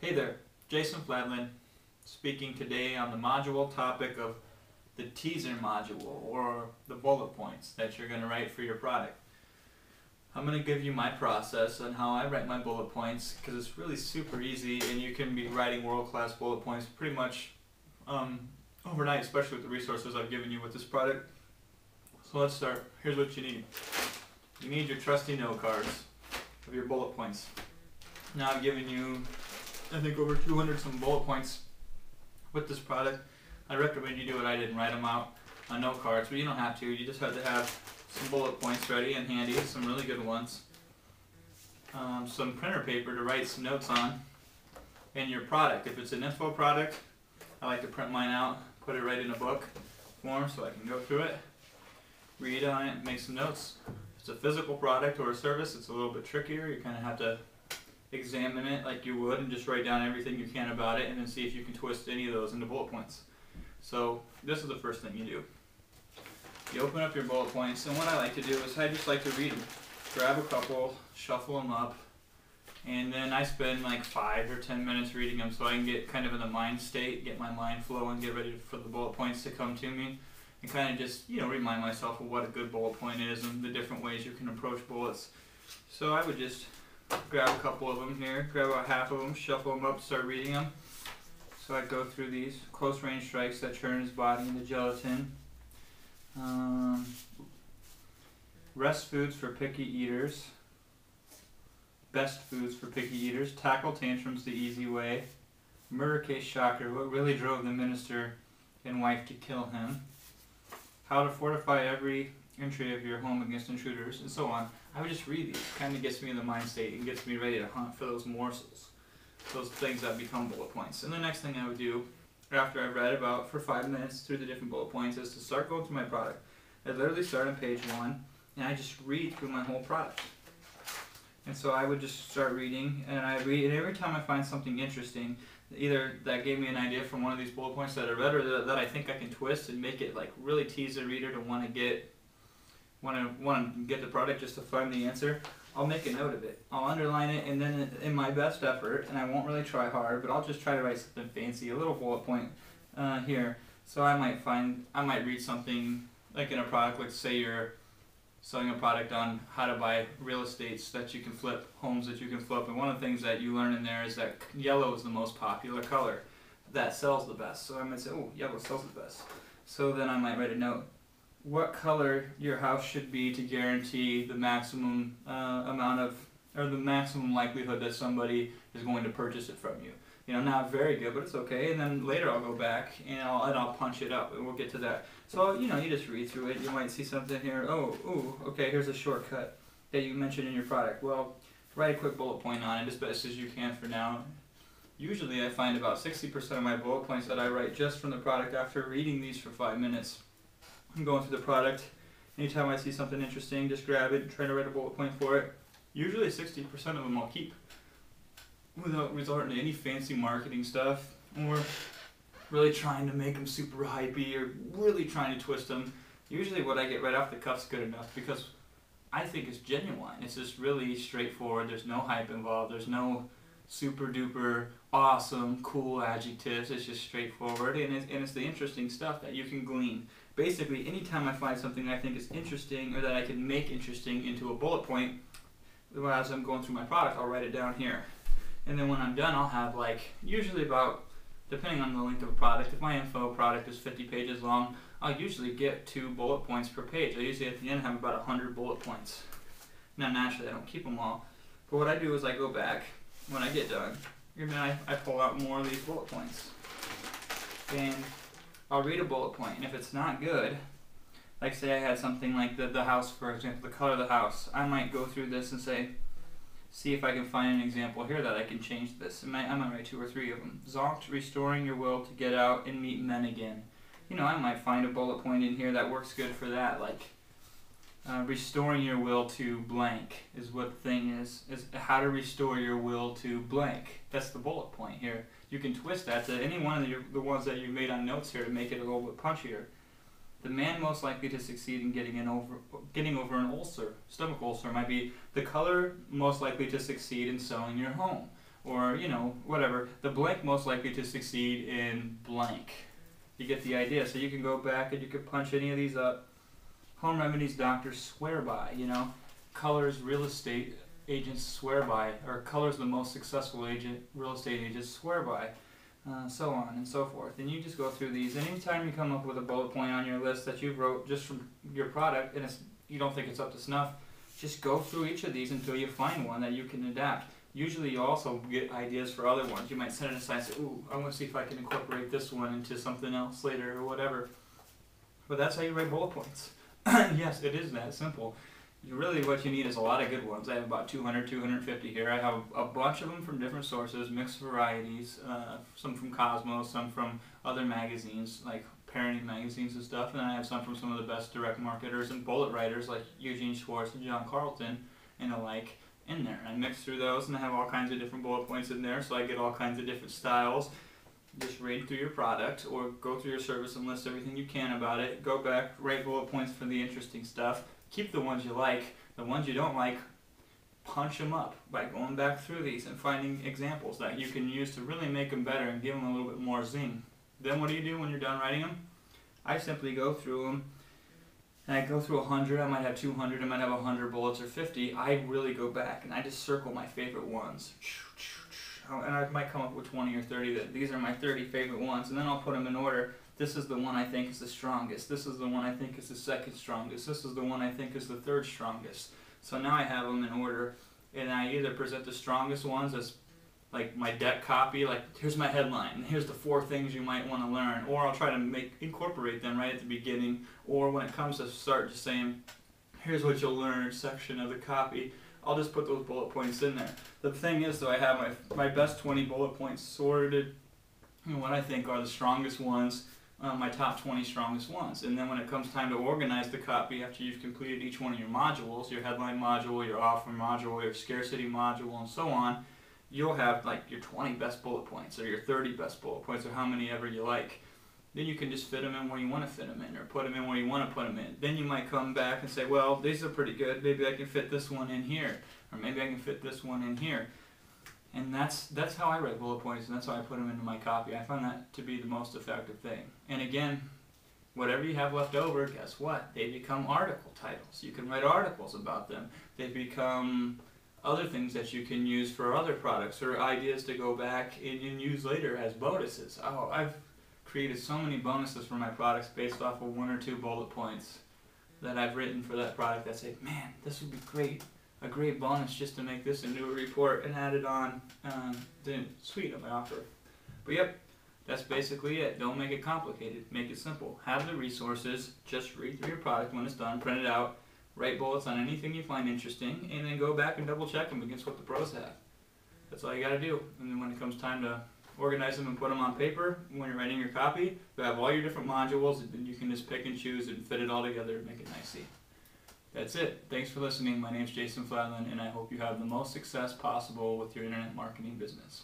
Hey there, Jason Flatland speaking today on the module topic of the teaser module, or the bullet points that you're going to write for your product. I'm going to give you my process on how I write my bullet points, because it's really super easy and you can be writing world-class bullet points pretty much overnight, especially with the resources I've given you with this product. So let's start. Here's what you need. You need your trusty note cards of your bullet points. Now I've given you, I think, over 200 some bullet points with this product. I recommend you do what I did and write them out on note cards, but you don't have to. You just have to have some bullet points ready and handy, some really good ones. Some printer paper to write some notes on, and your product. If it's an info product, I like to print mine out, put it right in a book form so I can go through it, read on it, make some notes. If it's a physical product or a service, it's a little bit trickier. You kind of have to examine it like you would and just write down everything you can about it and then see if you can twist any of those into bullet points. So this is the first thing you do. You open up your bullet points, and what I like to do is I just like to read them. Grab a couple, shuffle them up, and then I spend like 5 or 10 minutes reading them so I can get kind of in the mind state, get my mind flowing, get ready for the bullet points to come to me, and kind of just, remind myself of what a good bullet point is and the different ways you can approach bullets. So I would just grab a couple of them here, grab about half of them, shuffle them up, start reading them. So I'd go through these. Close range strikes that turn his body into gelatin. Rest foods for picky eaters. Best foods for picky eaters. Tackle tantrums the easy way. Murder case shocker. What really drove the minister and wife to kill him. How to fortify every entry of your home against intruders, and so on. I would just read these. Kind of gets me in the mind state and gets me ready to hunt for those morsels, those things that become bullet points. And the next thing I would do after I've read about for 5 minutes through the different bullet points is to start going through my product. I literally start on page 1 and I just read through my whole product. And so I would just start reading, and I read, and every time I find something interesting, either that gave me an idea from one of these bullet points that I read, or that I think I can twist and make it like really tease the reader to want to get the product just to find the answer, I'll make a note of it. I'll underline it, and then in my best effort, and I won't really try hard, but I'll just try to write something fancy, a little bullet point here. So I might read something like in a product, like say you're selling a product on how to buy real estates that you can flip, homes that you can flip, and one of the things that you learn in there is that yellow is the most popular color that sells the best. So I might say, oh, yellow sells the best. So then I might write a note. What color your house should be to guarantee the maximum amount of, or the maximum likelihood that somebody is going to purchase it from you. Not very good, but it's okay. And then later I'll go back and I'll punch it up, and we'll get to that. So you just read through it. You might see something here. Oh, ooh, okay. Here's a shortcut that you mentioned in your product. Well, write a quick bullet point on it as best as you can for now. Usually I find about 60% of my bullet points that I write just from the product after reading these for 5 minutes. I'm going through the product. Anytime I see something interesting, just grab it and try to write a bullet point for it. Usually 60% of them I'll keep without resorting to any fancy marketing stuff or really trying to make them super hypey or really trying to twist them. Usually what I get right off the cuff's good enough because I think it's genuine. It's just really straightforward. There's no hype involved. There's no super duper awesome cool adjectives. It's just straightforward, and it's the interesting stuff that you can glean. Basically, anytime I find something that I think is interesting or that I can make interesting into a bullet point, as I'm going through my product, I'll write it down here. And then when I'm done, I'll have usually about, depending on the length of a product, if my info product is 50 pages long, I'll usually get 2 bullet points per page. I usually at the end have about 100 bullet points. Now naturally I don't keep them all, but what I do is I go back when I get done, and then I pull out more of these bullet points. And I'll read a bullet point, and if it's not good, like say I had something like the house, for example, the color of the house, I might go through this and see if I can find an example here that I can change this. I might write 2 or 3 of them. Zonk, restoring your will to get out and meet men again. I might find a bullet point in here that works good for that, like restoring your will to blank is what the thing is how to restore your will to blank. That's the bullet point here. You can twist that to any one of the ones that you made on notes here to make it a little bit punchier. The man most likely to succeed in getting over an ulcer, stomach ulcer, might be the color most likely to succeed in selling your home. or, you know, whatever. The blank most likely to succeed in blank. You get the idea. So you can go back and you can punch any of these up. Home remedies doctors swear by, you know. Colors real estate agents swear by, or colors the most successful real estate agents swear by. So on and so forth. And you just go through these, and anytime you come up with a bullet point on your list that you wrote just from your product and you don't think it's up to snuff, just go through each of these until you find one that you can adapt. Usually you also get ideas for other ones. You might set it aside and say, ooh, I want to see if I can incorporate this one into something else later or whatever. But that's how you write bullet points. Yes, it is that simple. What you need is a lot of good ones. I have about 200, 250 here. I have a bunch of them from different sources, mixed varieties, some from Cosmos, some from other magazines, like parenting magazines and stuff, and then I have some from some of the best direct marketers and bullet writers like Eugene Schwartz and John Carlton and the like in there. I mix through those and I have all kinds of different bullet points in there, so I get all kinds of different styles. Just read through your product or go through your service and list everything you can about it. Go back, write bullet points for the interesting stuff. Keep the ones you like. The ones you don't like, punch them up by going back through these and finding examples that you can use to really make them better and give them a little bit more zing. Then what do you do when you're done writing them? I simply go through them, and I go through 100, I might have 200, I might have 100 bullets or 50. I really go back and I just circle my favorite ones. And I might come up with 20 or 30 that these are my 30 favorite ones, and then I'll put them in order. This is the one I think is the strongest. This is the one I think is the second strongest. This is the one I think is the third strongest. So now I have them in order, and I either present the strongest ones as like my deck copy, like here's my headline, and here's the 4 things you might want to learn, or I'll try to incorporate them right at the beginning, or when it comes to start just saying, here's what you'll learn section of the copy, I'll just put those bullet points in there. The thing is though, I have my best 20 bullet points sorted, and what I think are the strongest ones, my top 20 strongest ones. And then when it comes time to organize the copy after you've completed each one of your modules, your headline module, your offer module, your scarcity module, and so on, you'll have like your 20 best bullet points or your 30 best bullet points or how many ever you like. Then you can just fit them in where you want to fit them in or put them in where you want to put them in. Then you might come back and say, well, these are pretty good. Maybe I can fit this one in here, or maybe I can fit this one in here. And that's how I write bullet points, and that's how I put them into my copy. I find that to be the most effective thing. And again, whatever you have left over, guess what? They become article titles. You can write articles about them. They become other things that you can use for other products or ideas to go back and use later as bonuses. Oh, I've created so many bonuses for my products based off of 1 or 2 bullet points that I've written for that product that say, man, this would be great. A great bonus just to make this into a report and add it on the suite of my offer. But yep, that's basically it. Don't make it complicated. Make it simple. Have the resources. Just read through your product when it's done. Print it out. Write bullets on anything you find interesting, and then go back and double check them against what the pros have. That's all you got to do. And then when it comes time to organize them and put them on paper, when you're writing your copy, you have all your different modules, and then you can just pick and choose and fit it all together and make it nicely. That's it. Thanks for listening. My name's Jason Fladlin, and I hope you have the most success possible with your internet marketing business.